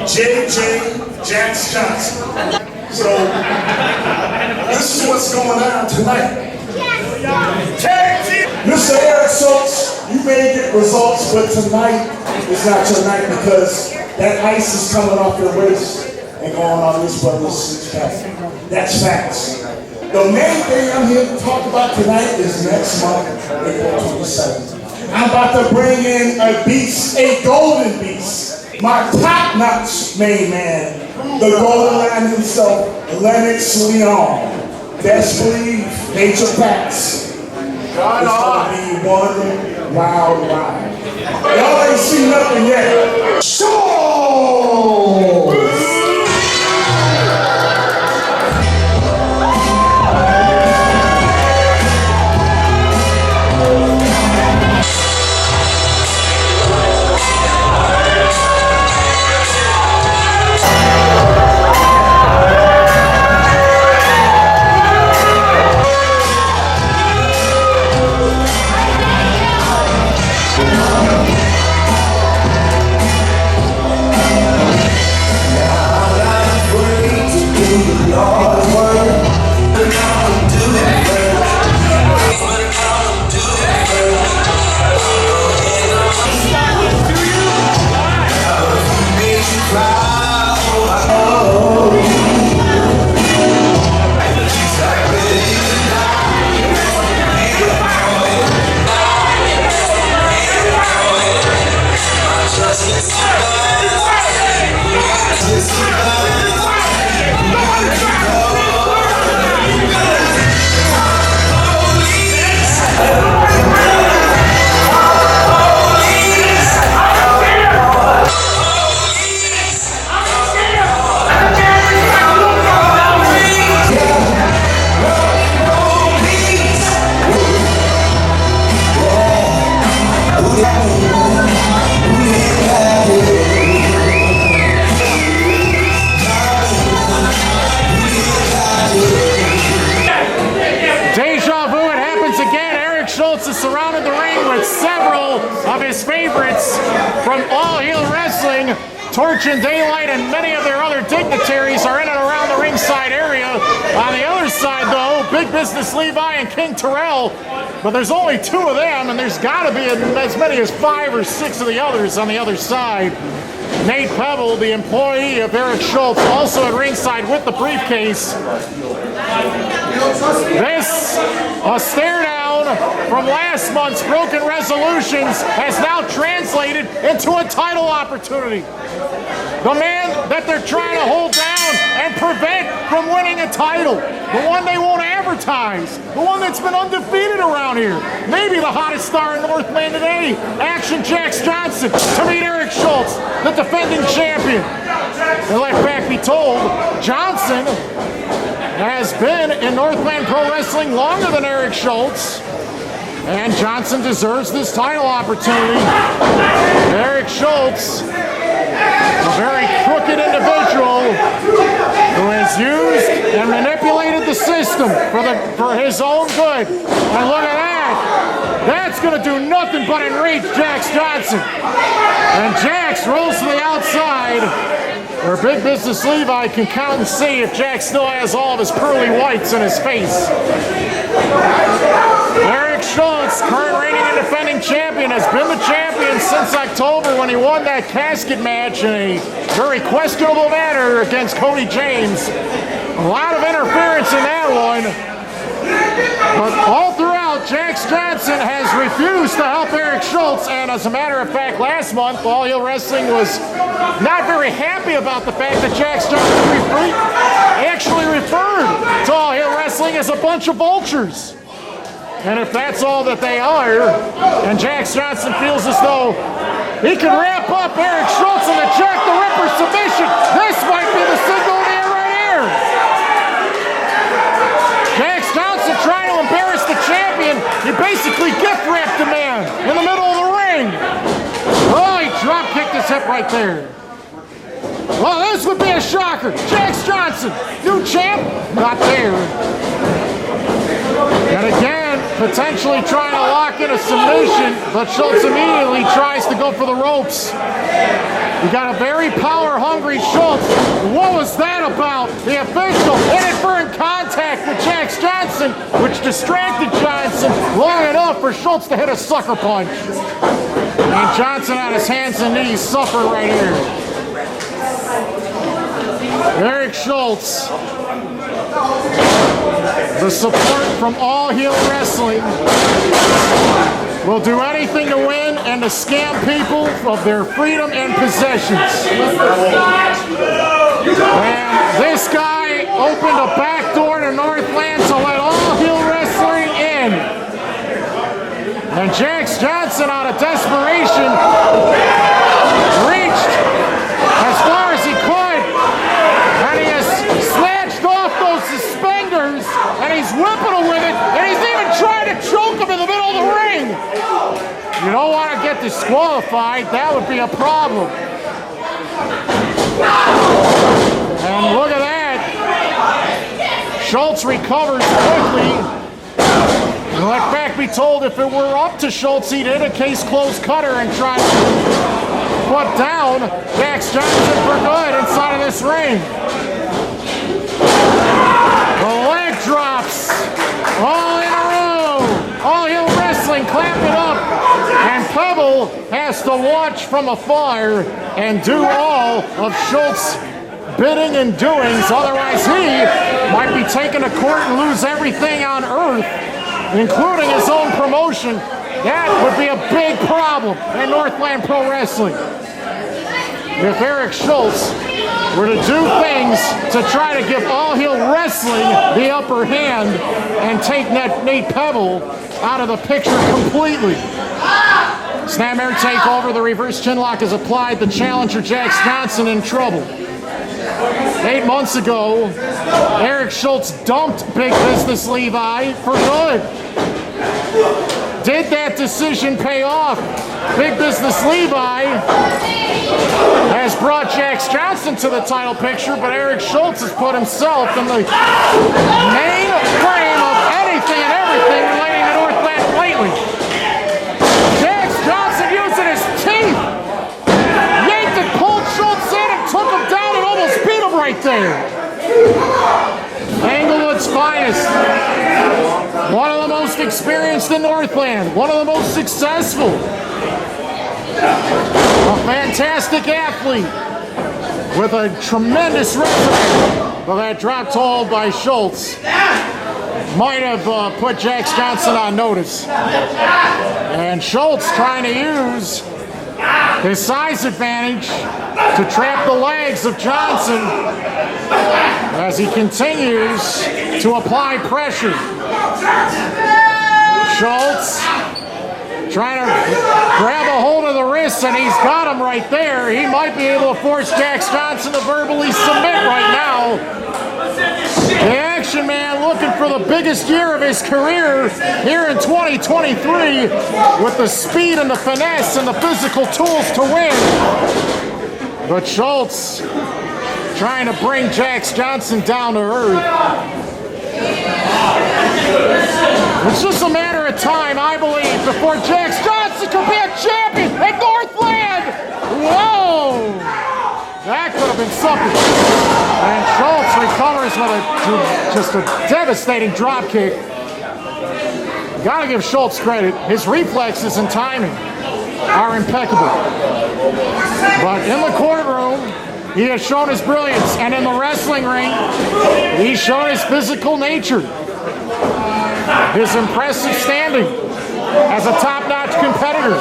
Jax Johsnon. So, this is what's going on tonight. Mr. Eric Schultz, you may get results, but tonight is not your night because that ice is coming off your waist and going on this brother's six-pack. That's facts. The main thing I'm here to talk about tonight is next month, April 27th. I'm about to bring in a beast, a golden beast, my top-notch main man, the golden man himself, Lennox Leon. Best believe, major facts. It's gonna be one wild ride. Y'all ain't seen nothing yet. Schultz! Surrounded the ring with several of his favorites from All Heel Wrestling. Torch and Daylight and many of their other dignitaries are in and around the ringside area. On the other side, though, Big Business Levi and King Trell. But there's only two of them, and there's got to be as many as 5 or 6 of the others on the other side. Nate Pepple, the employee of Eric Schultz, also at ringside with the briefcase. This, a stare down from last month's broken resolutions, has now translated into a title opportunity. The man that they're trying to hold down and prevent from winning a title. The one they won't advertise. The one that's been undefeated around here. Maybe the hottest star in Northland today. Action Jax Johsnon to meet Eric Schultz, the defending champion. And let fact be told, Johsnon has been in Northland Pro Wrestling longer than Eric Schultz. And Johsnon deserves this title opportunity. Eric Schultz, a very crooked individual who has used and manipulated the system for his own good. And look at that. That's going to do nothing but enrage Jax Johsnon. And Jax rolls to the outside, where Big Business Levi can count and see if Jax still has all of his pearly whites in his face. Eric Schultz, current reigning and defending champion, has been the champion since October when he won that casket match in a very questionable manner against Cody James. A lot of interference in that one. But all throughout, Jax Johsnon has refused to help Eric Schultz, and as a matter of fact, last month, All Heel Wrestling was not very happy about the fact that Jax Johsnon actually referred to All Heel Wrestling as a bunch of vultures. And if that's all that they are, and Jax Johsnon feels as though he can wrap up Eric Schultz in the Jack the Ripper submission, this might be the signal here right here. Jax Johsnon trying to embarrass the champion. He basically gift wrapped the man in the middle of the ring. Oh, he drop kicked his hip right there. Well, this would be a shocker. Jax Johsnon, new champ, not there. And again, potentially trying to lock in a submission, but Schultz immediately tries to go for the ropes. You got a very power-hungry Schultz. What was that about? The official inadvertent contact with Jax Johsnon, which distracted Johnston long enough for Schultz to hit a sucker punch. And Johnston on his hands and knees suffer right here. Eric Schultz. The support from All Heel Wrestling will do anything to win and to scam people of their freedom and possessions. And this guy opened a back door to Northland to let All Heel Wrestling in. And Jax Johsnon, out of desperation, reached as far as he could, and he has snatched off those suspenders, and he's whipping him with it, and he's even trying to choke him in the middle of the ring. You don't want to get disqualified. That would be a problem. And look at that. Schultz recovers quickly. And let back be told, if it were up to Schultz, he'd hit a case closed cutter and try to put down Jax Johsnon for good inside of this ring. The leg drops. All in a row. All Heel Wrestling clamping up. And Pepple has to watch from afar and do all of Schultz's bidding and doings. Otherwise, he might be taken to court and lose everything on earth, including his own promotion. That would be a big problem in Northland Pro Wrestling. If Eric Schultz were to do things to try to give All Heel Wrestling the upper hand and take Nate Pepple out of the picture completely. Snapmare takeover, the reverse chinlock is applied. The challenger, Jax Johsnon, in trouble. 8 months ago, Eric Schultz dumped Big Business Levi for good. Did that decision pay off? Big Business Levi has brought Jax Johsnon to the title picture, but Eric Schultz has put himself in the main frame of anything and everything relating to Northland lately. Jax Johsnon using his teeth, yanked and pulled Schultz in and took him down and almost beat him right there. Englewood's finest. One of the most experienced in Northland. One of the most successful. A fantastic athlete with a tremendous record. But that drop hold by Schultz might have put Jax Johsnon on notice. And Schultz trying to use his size advantage to trap the legs of Johnston as he continues to apply pressure. Schultz trying to grab a hold of the wrists, and he's got him right there. He might be able to force Jax Johsnon to verbally submit right now. The Action Man looking for the biggest year of his career here in 2023 with the speed and the finesse and the physical tools to win. But Schultz trying to bring Jax Johsnon down to earth. It's just a matter of time, I believe, before Jax Johsnon could be a champion at Northland. Whoa! That could have been something. And Schultz recovers with just a devastating drop kick. Gotta give Schultz credit. His reflexes and timing are impeccable. But in the courtroom, he has shown his brilliance. And in the wrestling ring, he's shown his physical nature. His impressive standing as a top-notch competitor.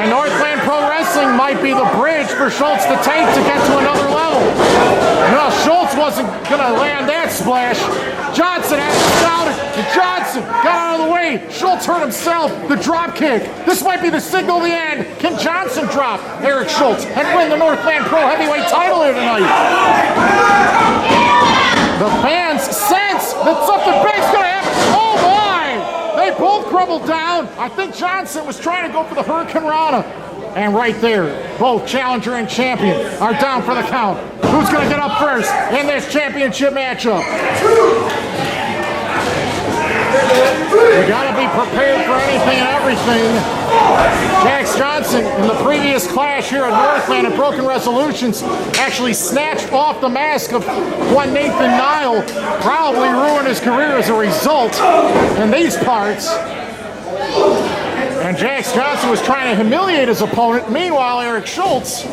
And Northland Pro Wrestling might be the bridge for Schultz to take to get to another level. No, Schultz wasn't going to land that splash. Johnston had to down it, and Johnston got out of the way. Schultz hurt himself. The drop kick. This might be the signal of the end. Can Johnston drop Eric Schultz and win the Northland Pro Heavyweight title here tonight? The fans sense that something big's going to happen. Oh my! They both crumbled down. I think Johnston was trying to go for the Hurricane Rana. And right there, both challenger and champion are down for the count. Who's going to get up first in this championship matchup? We got to be prepared for anything and everything. Jax Johsnon, in the previous clash here at Northland at Broken Resolutions, actually snatched off the mask of one Nathan Nile, probably ruined his career as a result in these parts. And Jax Johsnon was trying to humiliate his opponent. Meanwhile, Eric Schultz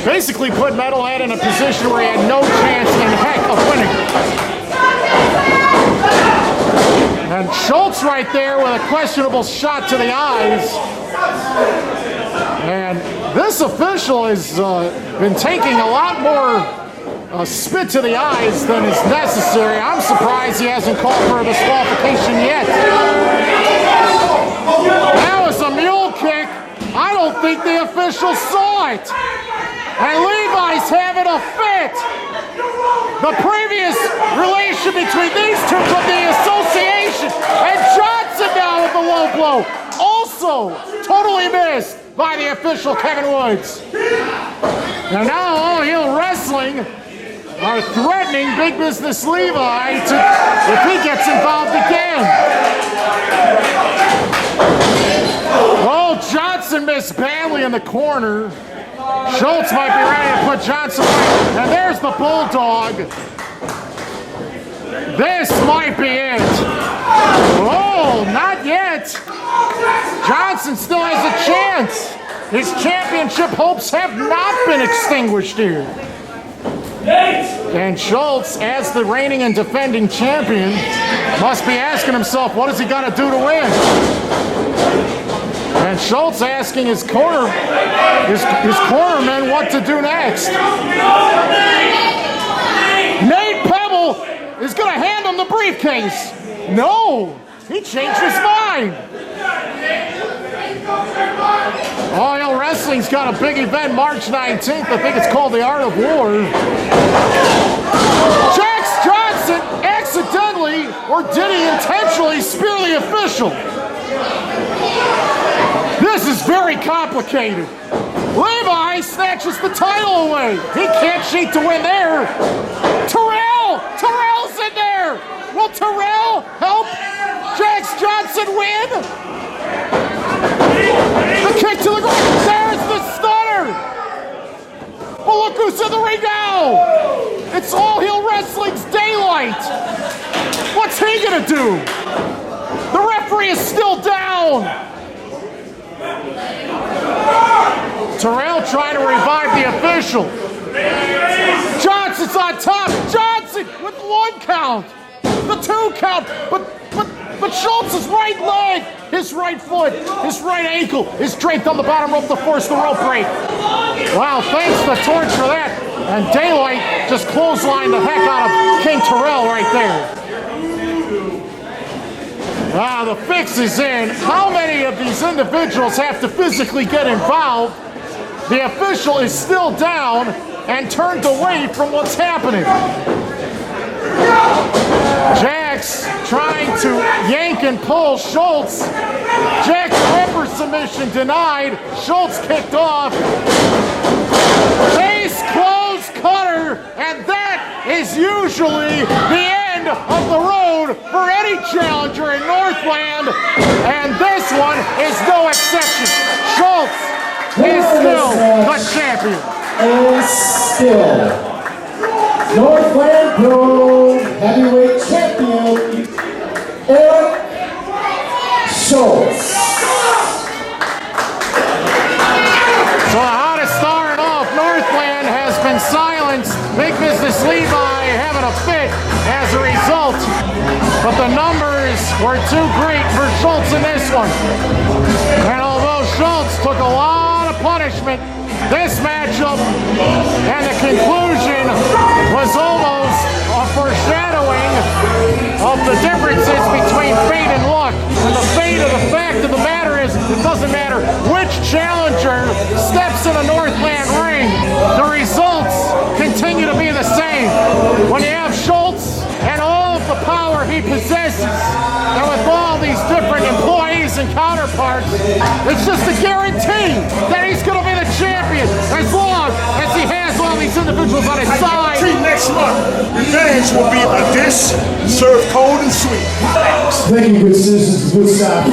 basically put Metalhead in a position where he had no chance in heck of winning. And Schultz right there with a questionable shot to the eyes. And this official has been taking a lot more spit to the eyes than is necessary. I'm surprised he hasn't called for a disqualification yet. That was a mule kick. I don't think the official saw it. And Levi's having a fit. The previous relation between these two from the association. And Johnson now with the low blow. Also totally missed by the official Kevin Woods. And now All Heel Wrestling are threatening Big Business Levi if he gets involved again. Oh, Johnson missed badly in the corner. Schultz might be ready to put Johnson away. And there's the Bulldog. This might be it. Oh, not yet. Johnson still has a chance. His championship hopes have not been extinguished here. And Schultz, as the reigning and defending champion, must be asking himself, what has he got to do to win? And Schultz asking his cornermen what to do next. Nate Pepple is going to hand him the briefcase. No, he changed his mind. All Heel Wrestling's got a big event March 19th. I think it's called the Art of War. Jax Johsnon accidentally, or did he intentionally, spear the official? This is very complicated. Levi snatches the title away. He can't cheat to win there. Terrell's in there. Will Terrell help Jax Johsnon win? The kick to the ground. There's the stunner. Well, look who's in the ring now. It's All Heel Wrestling's Daylight. What's he gonna do? The referee is still down. Terrell trying to revive the official. Johnson's on top. Johnson with one count. The 2 count. But Schultz's right leg, his right foot, his right ankle is draped on the bottom rope to force the rope break. Wow, thanks to Torch for that. And Daylight just clotheslined the heck out of King Terrell right there. Ah, the fix is in. How many of these individuals have to physically get involved? The official is still down and turned away from what's happening. Jax trying to yank and pull Schultz. Jax ripper submission denied. Schultz kicked off. Face close cutter, and that is usually the end of the road for any challenger in Northland, and this one is no exception. Schultz is still the champion. And still, Northland Pro Heavyweight Champion, Eric Schultz. So the hottest star in all of Northland has been silenced. Big Business Levi having a fit as a result. But the numbers were too great for Schultz in this one. And although Schultz took a lot of punishment, this matchup and the conclusion was almost a foreshadowing of the differences between fate and luck. And the fact of the matter is, it doesn't matter which challenger steps in a Northland ring, the results continue to be the same. When you have Schultz and all of the power he possesses, and with all these different employees and counterparts, it's just a guarantee that he's going to be the champion as long as he has all these individuals on his side. Next month, revenge will be a dish served cold and sweet. Thank you, good citizens, good staff.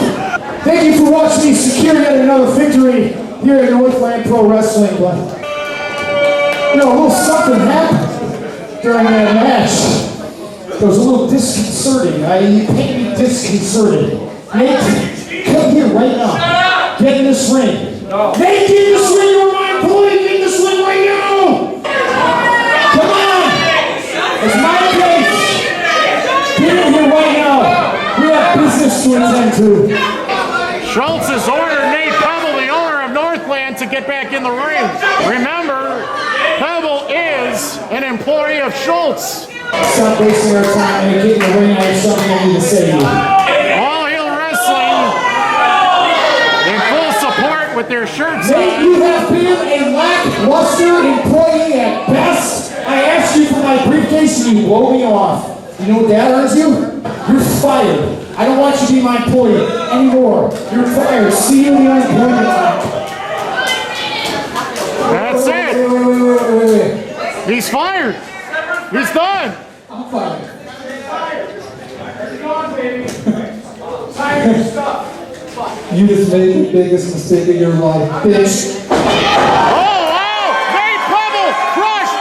Thank you for watching me secure yet another victory here at Northland Pro Wrestling. But, you know, a little something happened during that match. It was a little disconcerting. You paint me disconcerted. Nate, come here right now. Get in this ring. Nate, get in this ring. You're my employee. Get in this ring right now. Come on. It's my place. Get in here right now. We have business to attend to. Schultz has ordered Nate Pepple, the owner of Northland, to get back in the ring. Remember, Pepple is an employee of Schultz. Stop wasting our time and get in the ring. I have something I need to say to you. All Heel Wrestling in full support with their shirts Nate, on. you have been a lackluster employee at best. I asked you for my briefcase and you blow me off. You know what that earns you? You're fired. I don't want you to be my employee anymore. You're fired. See you in the unemployment line. That's it. Wait. He's fired. He's done. I'm fired. You just made the biggest mistake of your life, bitch. Oh, wow! Nate Pepple crushed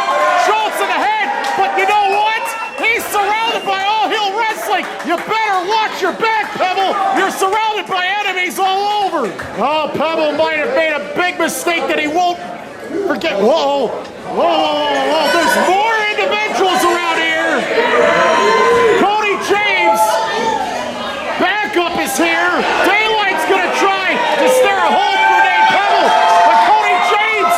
Schultz in the head, but you know what? He's surrounded by All Heel Wrestling. You better watch your back, Pebble. You're surrounded by enemies all over. Oh, Pebble might have made a big mistake that he won't forget. Whoa, whoa. There's more individuals around here. Cody James, backup is here. Daylight's gonna try to stare a hole for Nate Pepple, but Cody James.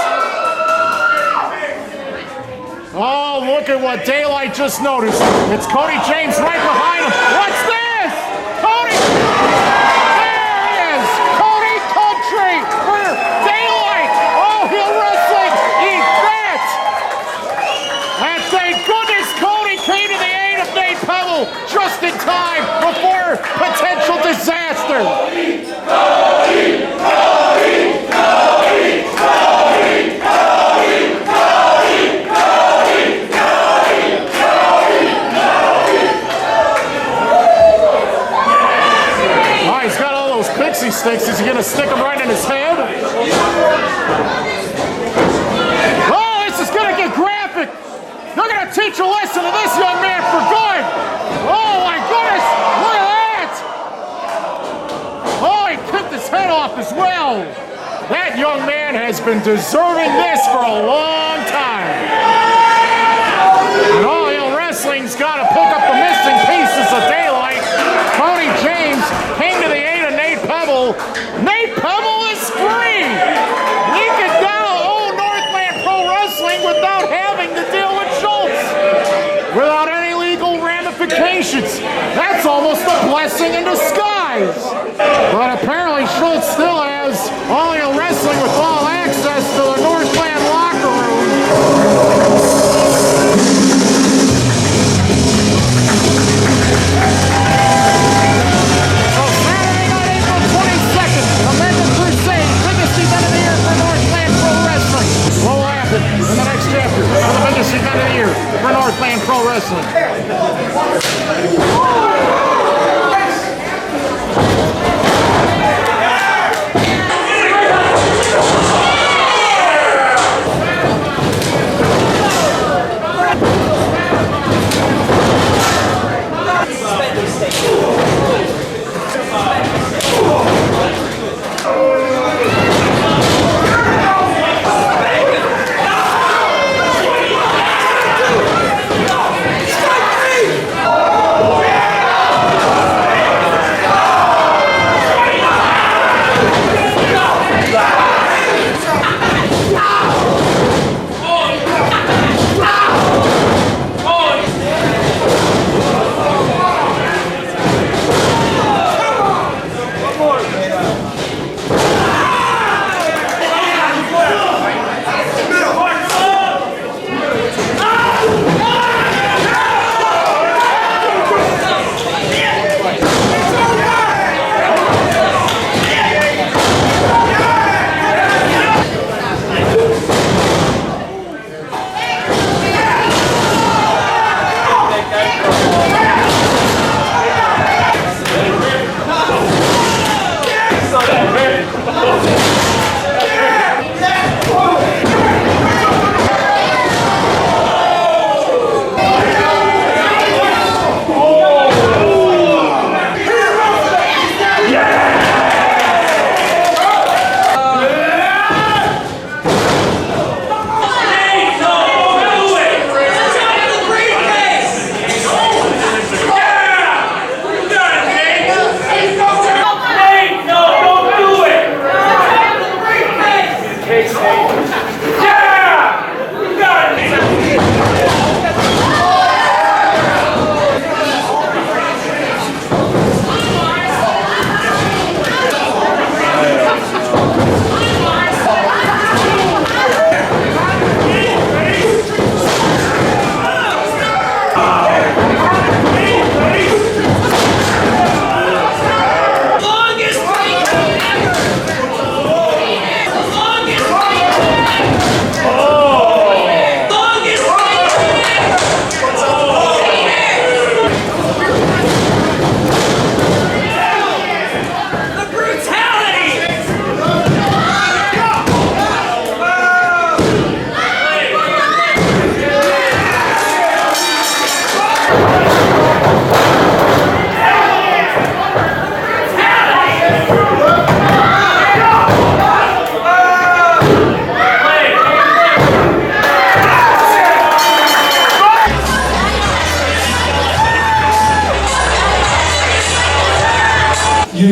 Oh, look at what Daylight just noticed. It's Cody James right behind him. What's this? Cody! There it is! Cody Country for Daylight! All Heel Wrestling, eat that! And thank goodness Cody came to the aid of Nate Pepple just in time before potential disaster. Oh, he's got all those pixie sticks. Is he gonna stick them right in his head? Oh, this is gonna get graphic. They're gonna teach a lesson to this young man for good. Oh my goodness, look at that. Oh, he kicked his head off as well. That young man has been deserving this for a long time. And All Heel Wrestling's got to pick up the missing pieces of Daylight. Cody James came to the aid of Nate Pepple. Nate Pepple is free. He can now own Northland Pro Wrestling without having to deal with Schultz. Without any legal ramifications. That's almost a blessing in disguise. But apparently Schultz still has All Heel Wrestling with all access to the Northland locker room. So Saturday night, April 22nd, the Mega Crusade, biggest event of the year for Northland Pro Wrestling. What will happen in the next chapter of the biggest event of the year for Northland Pro Wrestling?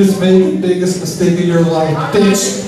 just made the biggest mistake of your life, bitch.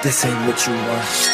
This ain't what you want.